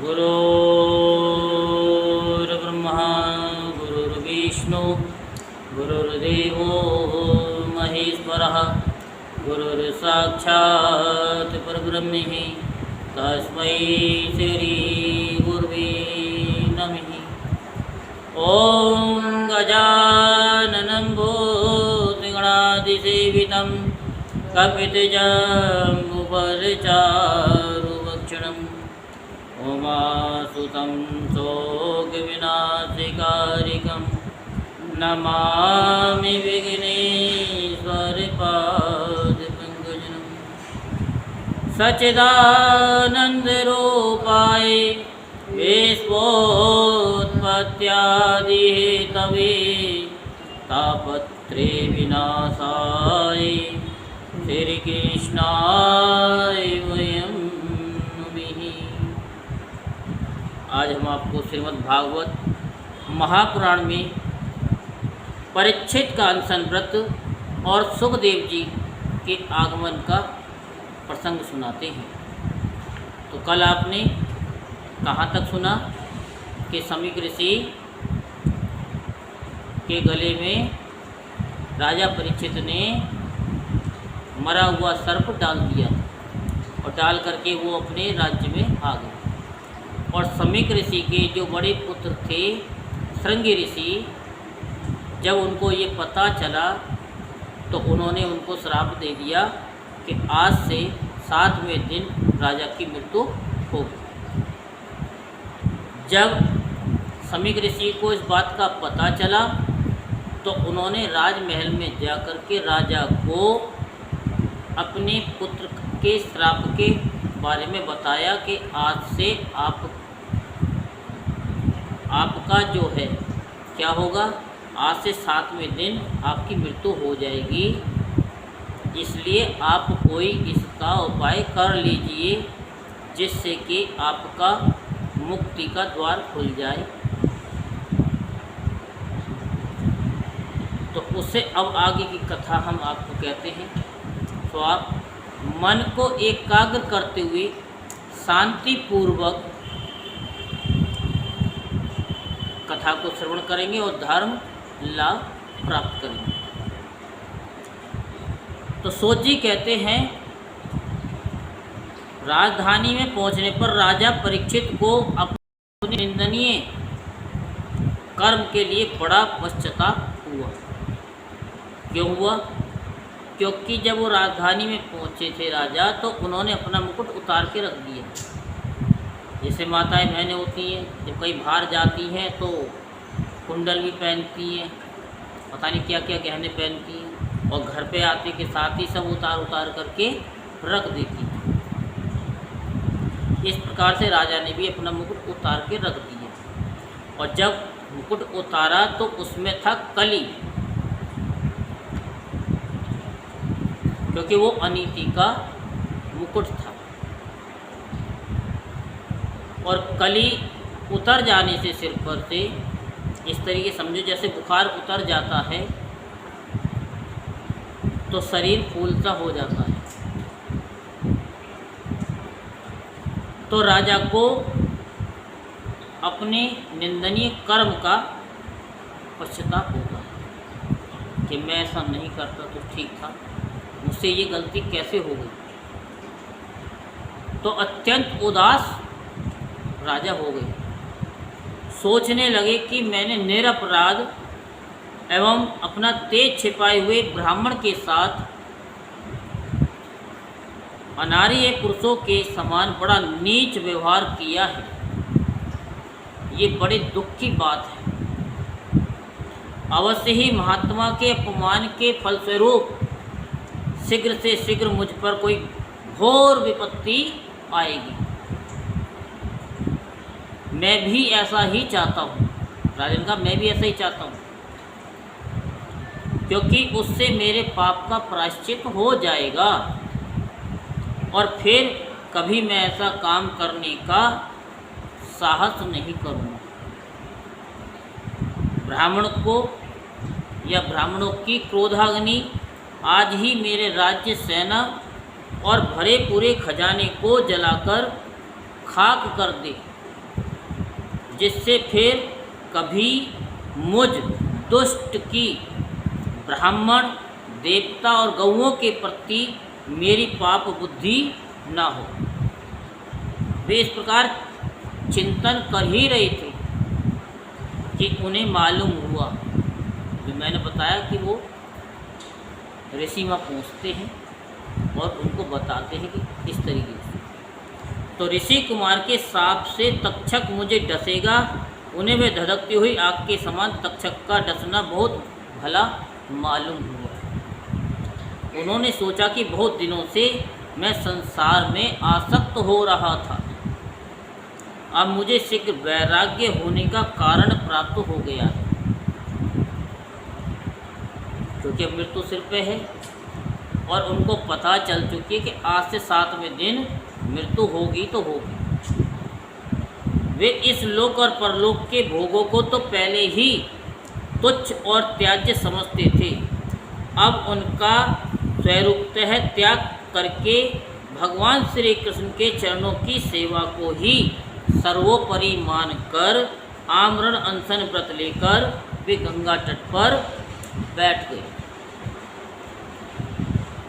गुरुर्ब्रह्मा गुरुर्विष्णु गुरुर्देवो महेश्वरः गुरुर्साक्षात् परब्रह्म तस्मै श्री गुरुवे नमः। ॐ गजाननं भूतगणाधिसेवितं कपितजम्बुफलचारुभक्षणम् उमासुतं शोकविनाशकारिकं नमामि विघ्नेश्वरपादपङ्कजं। सच्चिदानन्दरूपाय विश्वोत्पत्त्यादिहेतवे तापत्रे विनाशाय श्रीकृष्णाय वयं नमः। आज हम आपको श्रीमद् भागवत महापुराण में परीक्षित का अनशन व्रत और सुखदेव जी के आगमन का प्रसंग सुनाते हैं। तो कल आपने कहाँ तक सुना कि समीक ऋषि के गले में राजा परीक्षित ने मरा हुआ सर्प डाल दिया और डाल करके वो अपने राज्य में आ गए। और समीक ऋषि के जो बड़े पुत्र थे श्रृंगी ऋषि, जब उनको ये पता चला तो उन्होंने उनको श्राप दे दिया कि आज से 7वें दिन राजा की मृत्यु होगी। जब समीक ऋषि को इस बात का पता चला तो उन्होंने राजमहल में जाकर के राजा को अपने पुत्र के श्राप के बारे में बताया कि आज से आपका जो है क्या होगा, आज से 7वें दिन आपकी मृत्यु हो जाएगी, इसलिए आप कोई इसका उपाय कर लीजिए जिससे कि आपका मुक्ति का द्वार खुल जाए। तो उससे अब आगे की कथा हम आपको कहते हैं। तो आप मन को एकाग्र करते हुए शांति पूर्वक कथा को श्रवण करेंगे और धर्म लाभ प्राप्त करेंगे। तो सूत जी कहते हैं, राजधानी में पहुंचने पर राजा परीक्षित को अपने निंदनीय कर्म के लिए बड़ा पश्चाताप हुआ। क्यों हुआ? क्योंकि जब वो राजधानी में पहुंचे थे राजा, तो उन्होंने अपना मुकुट उतार के रख दिया। जैसे माताएं बहनें होती हैं, जब कहीं बाहर जाती हैं तो कुंडल भी पहनती हैं, पता नहीं क्या क्या गहने पहनती हैं, और घर पे आते के साथ ही सब उतार करके रख देती हैं। इस प्रकार से राजा ने भी अपना मुकुट उतार के रख दिया। और जब मुकुट उतारा तो उसमें था कली, क्योंकि वो अनीति का मुकुट था। और कली उतर जाने से सिर पर से इस तरीके समझो जैसे बुखार उतर जाता है तो शरीर फूलता हो जाता है। तो राजा को अपने निंदनीय कर्म का पश्चाताप होगा कि मैं ऐसा नहीं करता तो ठीक था, मुझसे ये गलती कैसे हो गई। तो अत्यंत उदास राजा हो गए। सोचने लगे कि मैंने निरपराध एवं अपना तेज छिपाए हुए ब्राह्मण के साथ अनार्य पुरुषों के समान बड़ा नीच व्यवहार किया है। ये बड़े दुख की बात है। अवश्य ही महात्मा के अपमान के फलस्वरूप शीघ्र से शीघ्र मुझ पर कोई घोर विपत्ति आएगी। मैं भी ऐसा ही चाहता हूँ। राजन का मैं भी ऐसा ही चाहता हूँ, क्योंकि उससे मेरे पाप का प्रायश्चित हो जाएगा और फिर कभी मैं ऐसा काम करने का साहस नहीं करूँगा। ब्राह्मण को या ब्राह्मणों की क्रोधाग्नि आज ही मेरे राज्य, सेना और भरे पूरे खजाने को जलाकर खाक कर दे। जिससे फिर कभी मुझ दुष्ट की ब्राह्मण, देवता और गौओं के प्रति मेरी पाप बुद्धि न हो। वे इस प्रकार चिंतन कर ही रहे थे कि उन्हें मालूम हुआ, जो मैंने बताया कि वो ऋषि वहाँ पहुँचते हैं और उनको बताते हैं कि इस तरीके से। तो ऋषि कुमार के साप से तक्षक मुझे डसेगा। उन्हें वे धधकती हुई आग के समान तक्षक का डसना बहुत भला मालूम हुआ। उन्होंने सोचा कि बहुत दिनों से मैं संसार में आसक्त हो रहा था, अब मुझे शीघ्र वैराग्य होने का कारण प्राप्त हो गया है, क्योंकि अब मृत्यु सिर पे है और उनको पता चल चुकी है कि आज से 7वें दिन मृत्यु होगी तो होगी। वे इस लोक और परलोक के भोगों को तो पहले ही तुच्छ और त्याज्य समझते थे, अब उनका स्वरूपतः त्याग करके भगवान श्री कृष्ण के चरणों की सेवा को ही सर्वोपरि मानकर आमरण अनशन व्रत लेकर वे गंगा तट पर बैठ गए।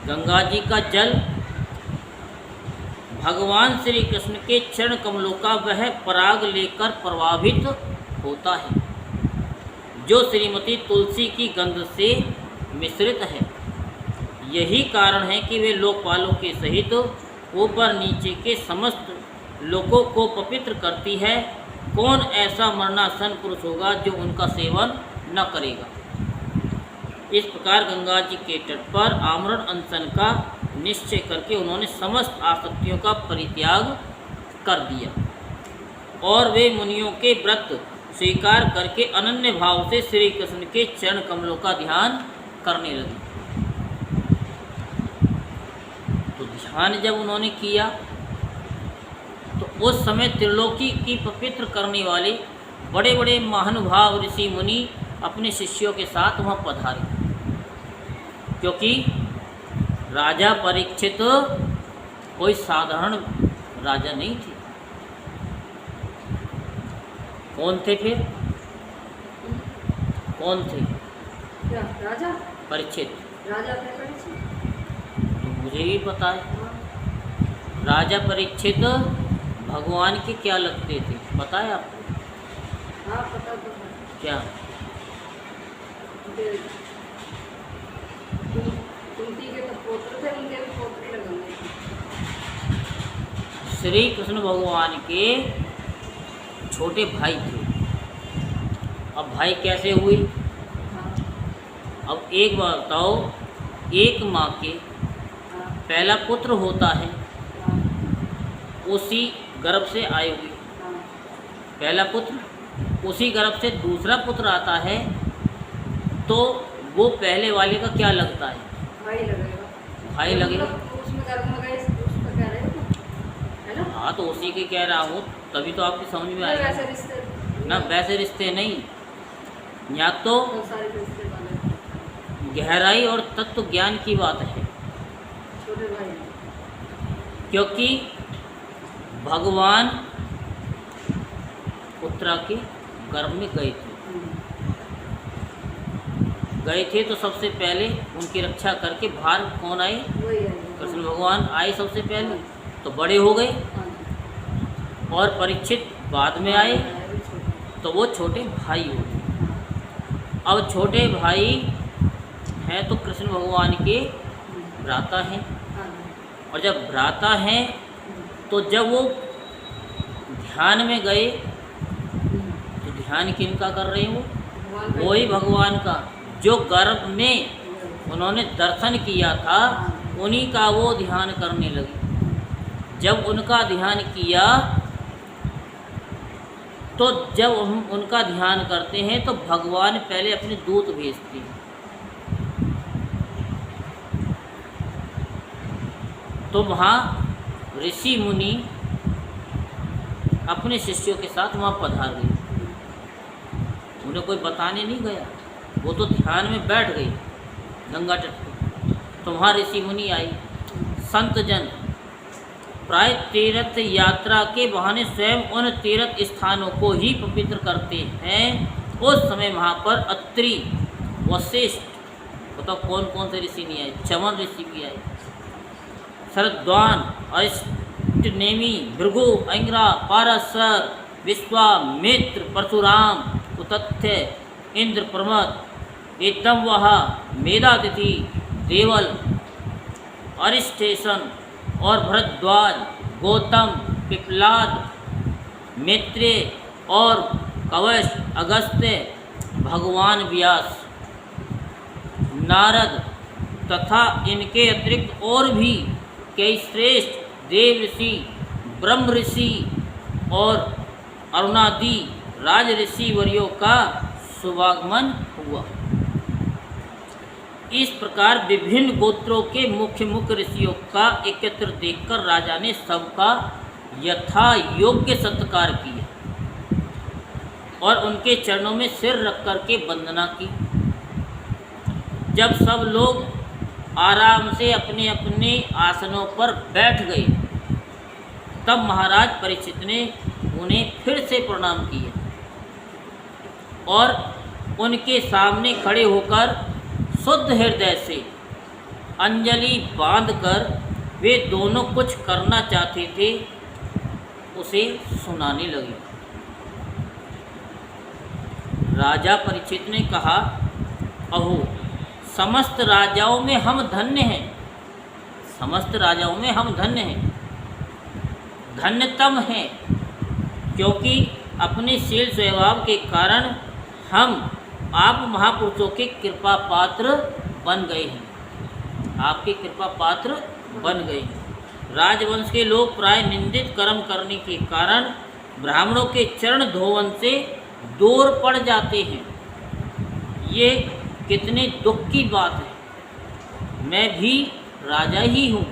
गंगा जी का जल भगवान श्री कृष्ण के चरण कमलों का वह पराग लेकर प्रभावित होता है, जो श्रीमती तुलसी की गंध से मिश्रित है। यही कारण है कि वे लोकपालों के सहित ऊपर नीचे के समस्त लोगों को पवित्र करती है। कौन ऐसा मरणासन पुरुष होगा जो उनका सेवन न करेगा। इस प्रकार गंगा जी के तट पर आमरण अनशन का निश्चय करके उन्होंने समस्त आसक्तियों का परित्याग कर दिया और वे मुनियों के व्रत स्वीकार करके अनन्य भाव से श्री कृष्ण के चरण कमलों का ध्यान करने लगे। तो ध्यान जब उन्होंने किया तो उस समय त्रिलोकी की पवित्र करने वाले बड़े बड़े महानुभाव ऋषि मुनि अपने शिष्यों के साथ वहाँ पधारे, क्योंकि राजा परीक्षित कोई साधारण राजा नहीं थे। कौन थे फिर? कौन थे? क्या राजा? परीक्षित। राजा थे परीक्षित? तो मुझे भी पता है। राजा परीक्षित भगवान के क्या लगते थे, पता है आपको? हाँ पता तो है। क्या? कुंती के तो पुत्र थे, उनके भी पोते लगेंगे। श्री कृष्ण भगवान के छोटे भाई थे। अब भाई कैसे हुई? हाँ अब एक बात बताओ, एक माँ के हाँ पहला पुत्र होता है, हाँ उसी गर्भ से आए हुए हाँ पहला पुत्र, उसी गर्भ से दूसरा पुत्र आता है, तो वो पहले वाले का क्या लगता है? भाई लगेगा। भाई लगेगा। उसमें गर्भ में गए, उसमें कह रहे हो है ना? हाँ, तो उसी के कह रहा हूँ, तभी तो आपकी समझ में वैसे आएगा रिश्ते ना। वैसे रिश्ते नहीं, या तो बहुत सारे रिश्ते वाले गहराई और तत्व ज्ञान की बात है, छोटे भाई। क्योंकि भगवान उत्तरा के गर्भ में गए थे। गए थे तो सबसे पहले उनकी रक्षा करके बाहर कौन आए? वही है कृष्ण भगवान आए सबसे पहले, तो बड़े हो गए। हाँ और परीक्षित बाद में आए, वो छोटे। तो वो छोटे भाई हो गए। अब छोटे भाई हैं तो कृष्ण भगवान के भ्राता हैं, हाँ और जब भ्राता हैं तो जब वो ध्यान में गए तो ध्यान किनका कर रहे हैं? वो वही भगवान का, जो गर्भ में उन्होंने दर्शन किया था, उन्हीं का वो ध्यान करने लगे। जब उनका ध्यान किया तो जब हम उनका ध्यान करते हैं तो भगवान पहले अपने दूत भेजते हैं। तो वहाँ ऋषि मुनि अपने शिष्यों के साथ वहाँ पधार गए। उन्हें कोई बताने नहीं गया, वो तो ध्यान में बैठ गई गंगा तट पर। तो वहाँ ऋषि मुनि आए, संत जन प्राय तीर्थ यात्रा के बहाने स्वयं उन तीर्थ स्थानों को ही पवित्र करते हैं। उस समय वहाँ पर अत्रि, वशिष्ठ, बताओ कौन कौन से ऋषि नहीं आए, चमन ऋषि भी आए, शरद्वान, अष्टनेमी, भृगु, अंगिरा, पाराशर, विश्वामित्र, परशुराम, उतथ्य, इंद्र, प्रमथ, एतम्वह, मेधातिथि, देवल, अरिष्टेशन और भरद्वाज, गौतम, पिप्लाद, मैत्रेय और कवश, अगस्त्य, भगवान व्यास, नारद तथा इनके अतिरिक्त और भी कई श्रेष्ठ देव ऋषि, ब्रह्म ऋषि और अरुणादि राज ऋषि वर्यों का शुभागमन हुआ। इस प्रकार विभिन्न गोत्रों के मुख्य मुख्य ऋषियों का एकत्र देखकर राजा ने सबका यथा योग्य सत्कार किया और उनके चरणों में सिर रख कर के वंदना की। जब सब लोग आराम से अपने अपने आसनों पर बैठ गए तब महाराज परीक्षित ने उन्हें फिर से प्रणाम किया और उनके सामने खड़े होकर शुद्ध हृदय से अंजलि बांधकर वे दोनों कुछ करना चाहते थे उसे सुनाने लगे। राजा परीक्षित ने कहा, अहो, समस्त राजाओं में हम धन्य हैं, समस्त राजाओं में हम धन्य हैं, धन्यतम हैं, क्योंकि अपने शील स्वभाव के कारण हम आप महापुरुषों के कृपा पात्र बन गए हैं, आपके कृपा पात्र बन गए हैं। राजवंश के लोग प्राय निंदित कर्म करने के कारण ब्राह्मणों के चरण धोवन से दूर पड़ जाते हैं। ये कितने दुख की बात है। मैं भी राजा ही हूँ।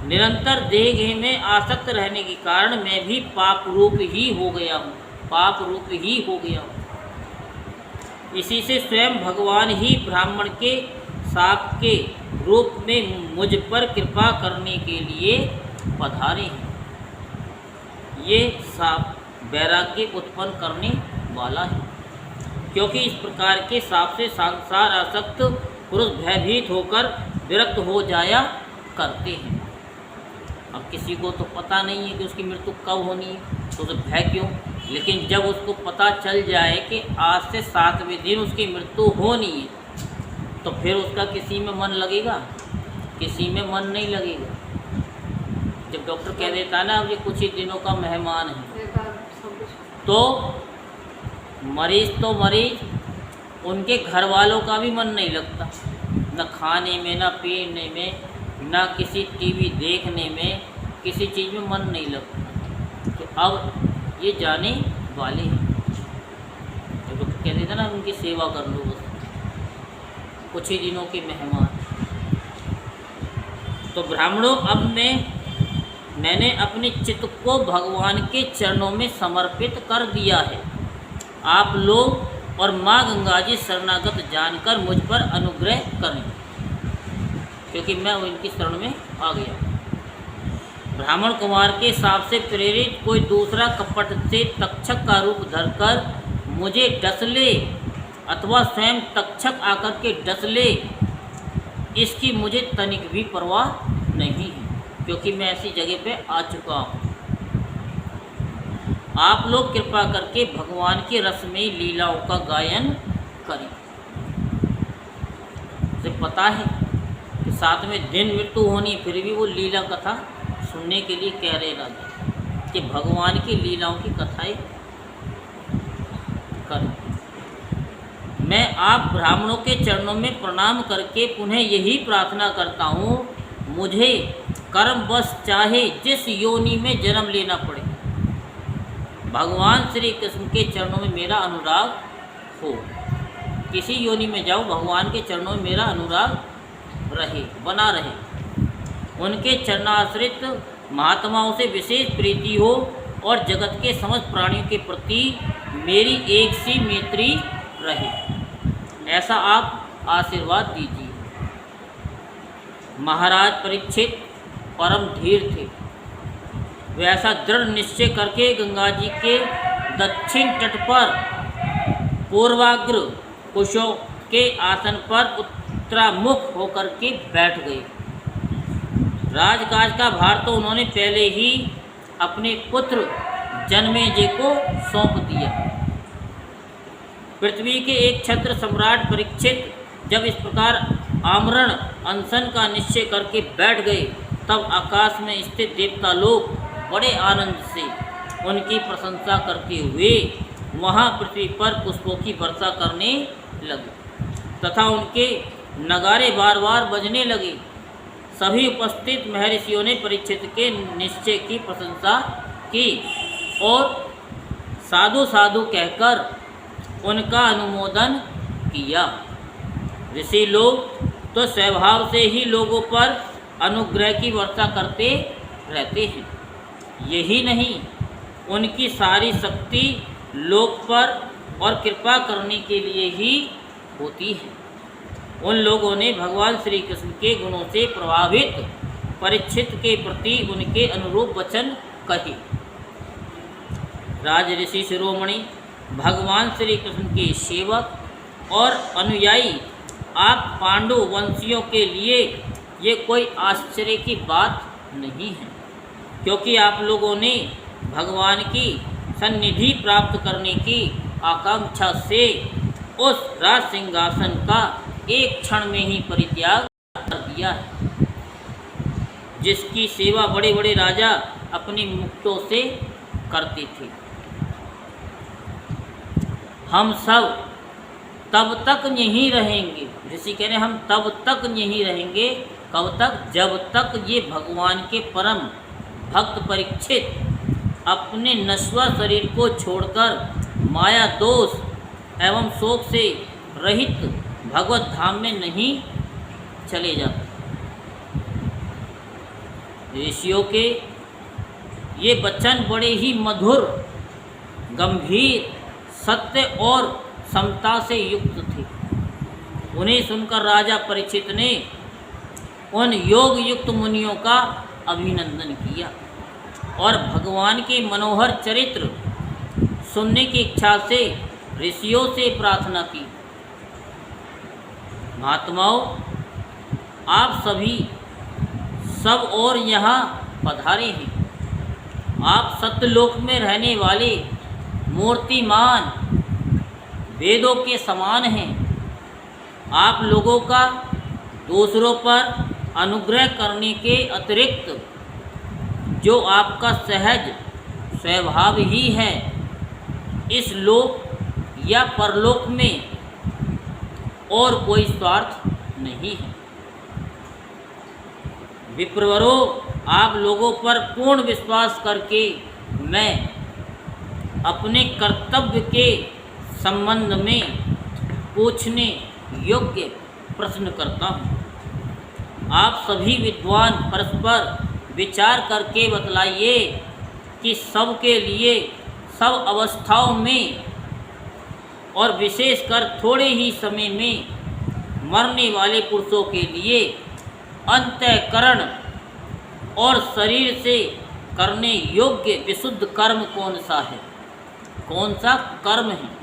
निरंतर देह में आसक्त रहने के कारण मैं भी पाप रूप ही हो गया हूँ, पाप रूप ही हो गया हूँ। इसी से स्वयं भगवान ही ब्राह्मण के शाप के रूप में मुझ पर कृपा करने के लिए पधारे हैं। ये शाप वैराग्य उत्पन्न करने वाला है, क्योंकि इस प्रकार के शाप से संसार आसक्त पुरुष भयभीत होकर विरक्त हो जाया करते हैं। अब किसी को तो पता नहीं है कि उसकी मृत्यु कब होनी है, तो उसे भय क्यों? लेकिन जब उसको पता चल जाए कि आज से 7वें दिन उसकी मृत्यु होनी है, तो फिर उसका किसी में मन लगेगा? किसी में मन नहीं लगेगा। जब डॉक्टर कह देता है ना अब ये कुछ ही दिनों का मेहमान है, तो मरीज उनके घर वालों का भी मन नहीं लगता, न खाने में, न पीने में, न किसी टीवी देखने में, किसी चीज़ में मन नहीं लगता। तो अब ये जाने वाले हैं, तो डॉक्टर कह देता ना उनकी सेवा कर लो, बस कुछ ही दिनों के मेहमान। तो ब्राह्मणों, अब मैंने अपने चित्त को भगवान के चरणों में समर्पित कर दिया है। आप लोग और माँ गंगा जी शरणागत जानकर मुझ पर अनुग्रह करें, क्योंकि मैं इनकी शरण में आ गया। ब्राह्मण कुमार के शाप से प्रेरित कोई दूसरा कपट से तक्षक का रूप धरकर मुझे डस ले अथवा स्वयं तक्षक आकर के डस ले, इसकी मुझे तनिक भी परवाह नहीं है, क्योंकि मैं ऐसी जगह पे आ चुका हूँ। आप लोग कृपा करके भगवान के रसमयी लीलाओं का गायन करें। उसे पता है कि 7वें दिन मृत्यु होनी, फिर भी वो लीला कथा सुनने के लिए कह रहे राजा कि भगवान की लीलाओं की कथाएं करें। मैं आप ब्राह्मणों के चरणों में प्रणाम करके पुनः यही प्रार्थना करता हूँ, मुझे कर्मवश चाहे जिस योनि में जन्म लेना पड़े, भगवान श्री कृष्ण के चरणों में मेरा अनुराग हो। किसी योनि में जाऊँ, भगवान के चरणों में मेरा अनुराग रहे, बना रहे। उनके चरणाश्रित महात्माओं से विशेष प्रीति हो और जगत के समस्त प्राणियों के प्रति मेरी एक सी मैत्री रहे, ऐसा आप आशीर्वाद दीजिए। महाराज परीक्षित परम धीर थे। वे ऐसा दृढ़ निश्चय करके गंगा जी के दक्षिण तट पर पूर्वाग्र कुशों के आसन पर उत्तरामुख होकर के बैठ गए। राजकाज का भार तो उन्होंने पहले ही अपने पुत्र जन्मेजय को सौंप दिया। पृथ्वी के एक छत्र सम्राट परीक्षित जब इस प्रकार आमरण अनशन का निश्चय करके बैठ गए, तब आकाश में स्थित देवता लोग बड़े आनंद से उनकी प्रशंसा करते हुए वहाँ पृथ्वी पर पुष्पों की वर्षा करने लगे तथा उनके नगारे बार बार बजने लगे। सभी उपस्थित महर्षियों ने परीक्षित के निश्चय की प्रशंसा की और साधु साधु कहकर उनका अनुमोदन किया। ऋषि लोग तो स्वभाव से ही लोगों पर अनुग्रह की वर्षा करते रहते हैं। यही नहीं, उनकी सारी शक्ति लोक पर और कृपा करने के लिए ही होती है। उन लोगों ने भगवान श्री कृष्ण के गुणों से प्रभावित परीक्षित के प्रति उनके अनुरूप वचन कहे। राज ऋषि शिरोमणि भगवान श्री कृष्ण के सेवक और अनुयायी आप पांडु वंशियों के लिए ये कोई आश्चर्य की बात नहीं है, क्योंकि आप लोगों ने भगवान की सन्निधि प्राप्त करने की आकांक्षा से उस राज सिंहासन का एक क्षण में ही परित्याग कर दिया है, जिसकी सेवा बड़े बड़े राजा अपनी मुक्तों से करते थे। हम सब तब तक यहीं रहेंगे, ऋषि कह रहे हम तब तक यहीं रहेंगे, कब तक? जब तक ये भगवान के परम भक्त परीक्षित अपने नश्वर शरीर को छोड़कर माया दोष एवं शोक से रहित भगवत धाम में नहीं चले जाते। ऋषियों के ये वचन बड़े ही मधुर, गंभीर, सत्य और समता से युक्त थे। उन्हें सुनकर राजा परीक्षित ने उन योग युक्त मुनियों का अभिनंदन किया और भगवान के मनोहर चरित्र सुनने की इच्छा से ऋषियों से प्रार्थना की। महात्माओं, आप सभी सब और यहाँ पधारे हैं। आप सत्यलोक में रहने वाले मूर्तिमान वेदों के समान हैं। आप लोगों का दूसरों पर अनुग्रह करने के अतिरिक्त जो आपका सहज स्वभाव ही है, इस लोक या परलोक में और कोई स्वार्थ नहीं है। विप्रवरों, आप लोगों पर पूर्ण विश्वास करके मैं अपने कर्तव्य के संबंध में पूछने योग्य प्रश्न करता हूँ। आप सभी विद्वान परस्पर विचार करके बतलाइए कि सबके लिए सब अवस्थाओं में और विशेषकर थोड़े ही समय में मरने वाले पुरुषों के लिए अंतःकरण और शरीर से करने योग्य विशुद्ध कर्म कौन सा है, कौन सा कर्म है।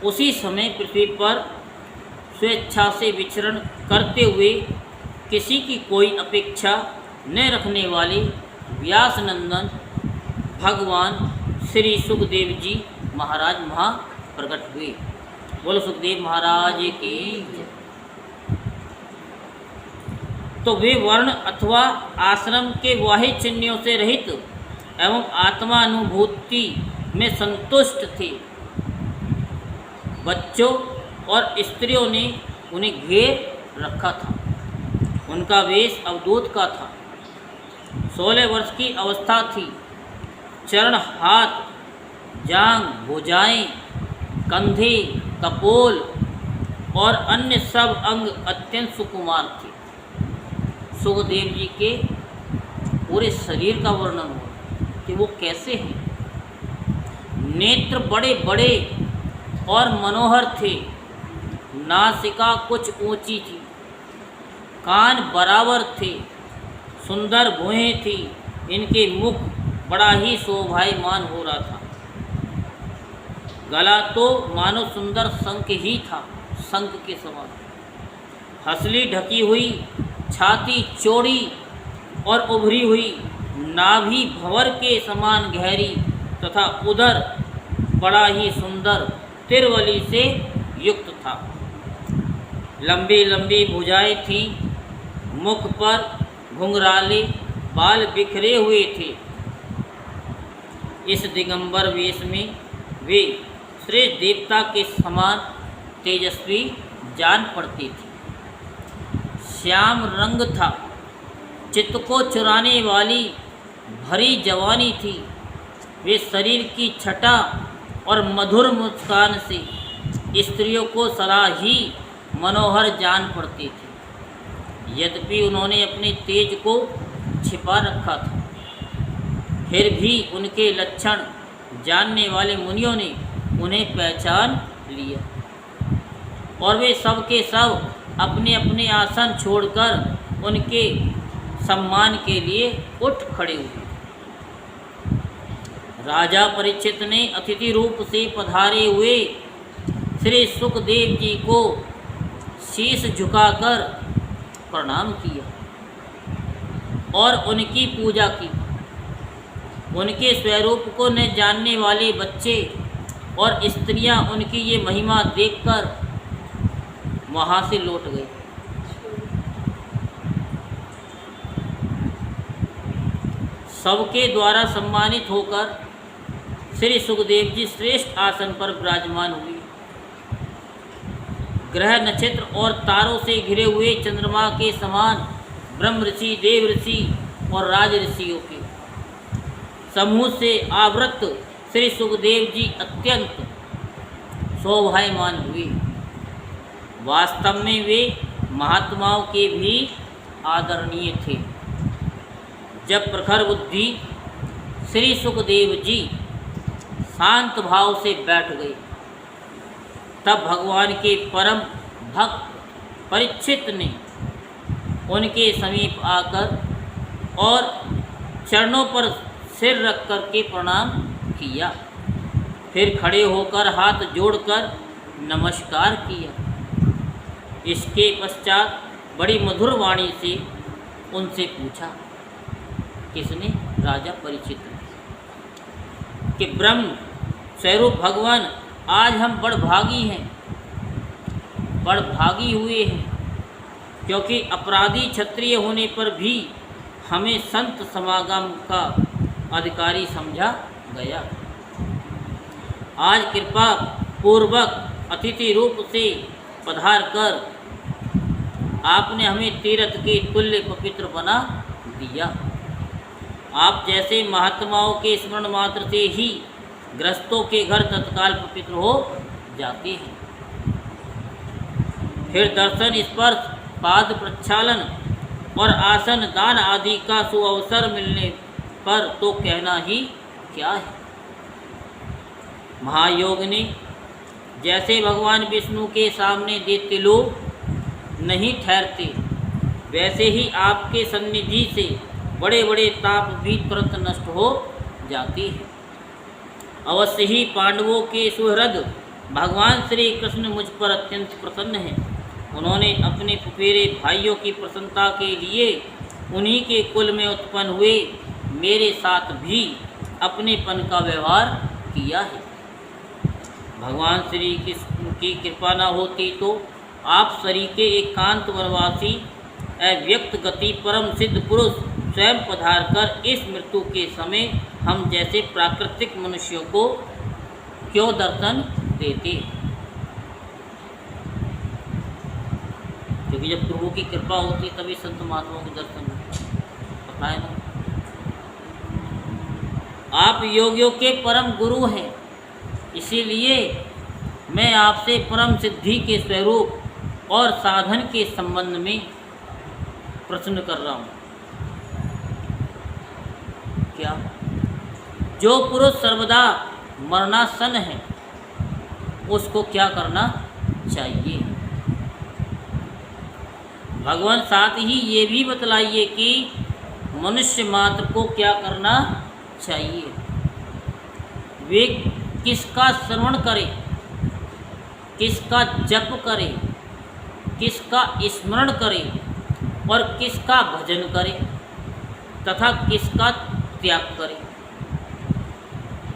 उसी समय पृथ्वी पर स्वेच्छा से विचरण करते हुए किसी की कोई अपेक्षा न रखने वाले व्यास नंदन भगवान श्री सुखदेव जी महाराज वहाँ प्रकट हुए। बोलो सुखदेव महाराज की जय। तो वे वर्ण अथवा आश्रम के वाह्य चिन्हों से रहित एवं आत्मानुभूति में संतुष्ट थे। बच्चों और स्त्रियों ने उन्हें घेर रखा था। उनका वेश अवधूत का था। 16 वर्ष की अवस्था थी। चरण, हाथ, जांघ, भुजाएं, कंधे, कपोल और अन्य सब अंग अत्यंत सुकुमार थे। सुखदेव जी के पूरे शरीर का वर्णन हो कि वो कैसे हैं। नेत्र बड़े बड़े और मनोहर थे। नासिका कुछ ऊंची थी, कान बराबर थे, सुंदर भुएं थी, इनके मुख बड़ा ही शोभायमान हो रहा था। गला तो मानो सुंदर शंख ही था, शंख के समान। हंसली ढकी हुई, छाती चौड़ी और उभरी हुई, नाभि भंवर के समान गहरी तथा उदर बड़ा ही सुंदर तिरवली से युक्त था। लंबी लंबी भुजाएं थीं, मुख पर घुंघराले बाल बिखरे हुए थे। इस दिगंबर वेश में वे श्रेष्ठ देवता के समान तेजस्वी जान पड़ती थी। श्याम रंग था, चित्त को चुराने वाली भरी जवानी थी। वे शरीर की छटा और मधुर मुस्कान से स्त्रियों को सदा ही मनोहर जान पड़ती थी। यद्यपि उन्होंने अपने तेज को छिपा रखा था, फिर भी उनके लक्षण जानने वाले मुनियों ने उन्हें पहचान लिया और वे सब के सब अपने अपने आसन छोड़कर उनके सम्मान के लिए उठ खड़े हुए। राजा परीक्षित ने अतिथि रूप से पधारे हुए श्री सुखदेव जी को शीश झुकाकर प्रणाम किया और उनकी पूजा की। उनके स्वरूप को न जानने वाले बच्चे और स्त्रियां उनकी ये महिमा देखकर वहाँ से लौट गए। सबके द्वारा सम्मानित होकर श्री सुखदेव जी श्रेष्ठ आसन पर विराजमान हुए। ग्रह नक्षत्र और तारों से घिरे हुए चंद्रमा के समान ब्रह्म ऋषि, देव ऋषि और राज ऋषियों के समूह से आवृत श्री सुखदेव जी अत्यंत शोभायमान हुए। वास्तव में वे महात्माओं के भी आदरणीय थे। जब प्रखर बुद्धि श्री सुखदेव जी शांत भाव से बैठ गए, तब भगवान के परम भक्त परीक्षित ने उनके समीप आकर और चरणों पर सिर रख कर के प्रणाम किया। फिर खड़े होकर हाथ जोड़कर नमस्कार किया। इसके पश्चात बड़ी मधुर वाणी से उनसे पूछा, किसने? राजा परीक्षित ने, कि ब्रह्म स्वरूप भगवान, आज हम बड़भागी हैं, बड़भागी हुए हैं, क्योंकि अपराधी क्षत्रिय होने पर भी हमें संत समागम का अधिकारी समझा गया। आज कृपा पूर्वक अतिथि रूप से पधार कर आपने हमें तीर्थ के तुल्य पवित्र बना दिया। आप जैसे महात्माओं के स्मरण मात्र से ही गृहस्थों के घर तत्काल पवित्र हो जाते हैं। फिर दर्शन, स्पर्श, पाद प्रक्षालन और आसन दान आदि का सुअवसर मिलने पर तो कहना ही क्या है। महायोग ने जैसे भगवान विष्णु के सामने दैत्य लोग नहीं ठहरते, वैसे ही आपके सन्निधि से बड़े बड़े ताप भी तुरंत नष्ट हो जाते हैं। अवश्य ही पांडवों के सुहृद भगवान श्री कृष्ण मुझ पर अत्यंत प्रसन्न हैं। उन्होंने अपने फुफेरे भाइयों की प्रसन्नता के लिए उन्हीं के कुल में उत्पन्न हुए मेरे साथ भी अपनेपन का व्यवहार किया है। भगवान श्री कृष्ण की कृपा न होती तो आप सरीके एकांत वनवासी अव्यक्त गति परम सिद्ध पुरुष स्वयं पधार कर इस मृत्यु के समय हम जैसे प्राकृतिक मनुष्यों को क्यों दर्शन देते? क्योंकि जब प्रभु की कृपा होती तभी संत महात्माओं के दर्शन पता है ना। आप योगियों के परम गुरु हैं, इसीलिए मैं आपसे परम सिद्धि के स्वरूप और साधन के संबंध में प्रश्न कर रहा हूँ। क्या जो पुरुष सर्वदा मरणासन है उसको क्या करना चाहिए? भगवान साथ ही ये भी बतलाइए कि मनुष्य मात्र को क्या करना चाहिए। वे किसका श्रवण करे, किसका जप करे, किसका स्मरण करे और किसका भजन करे तथा किसका त्याग करे।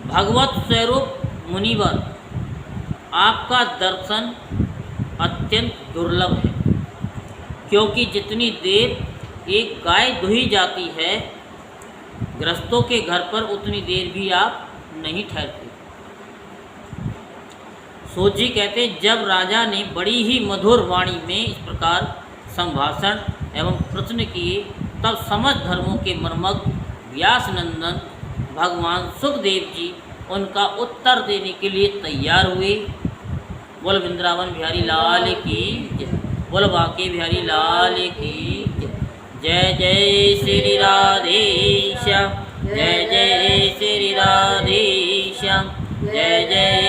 भगवत स्वरूप मुनिवर, आपका दर्शन अत्यंत दुर्लभ है, क्योंकि जितनी देर एक गाय दुही जाती है गृहस्थों के घर पर, उतनी देर भी आप नहीं ठहरते। सूत जी कहते, जब राजा ने बड़ी ही मधुर वाणी में इस प्रकार संभाषण एवं प्रश्न किए, तब समस्त धर्मों के मर्मज्ञ व्यास नंदन भगवान सुखदेव जी उनका उत्तर देने के लिए तैयार हुए। बोल वृंदावन बिहारी लाल की जय, बोल बांके बिहारी लाल की जय। जय जय श्री राधेश्याम, जय जय श्री राधेश्याम, जय जय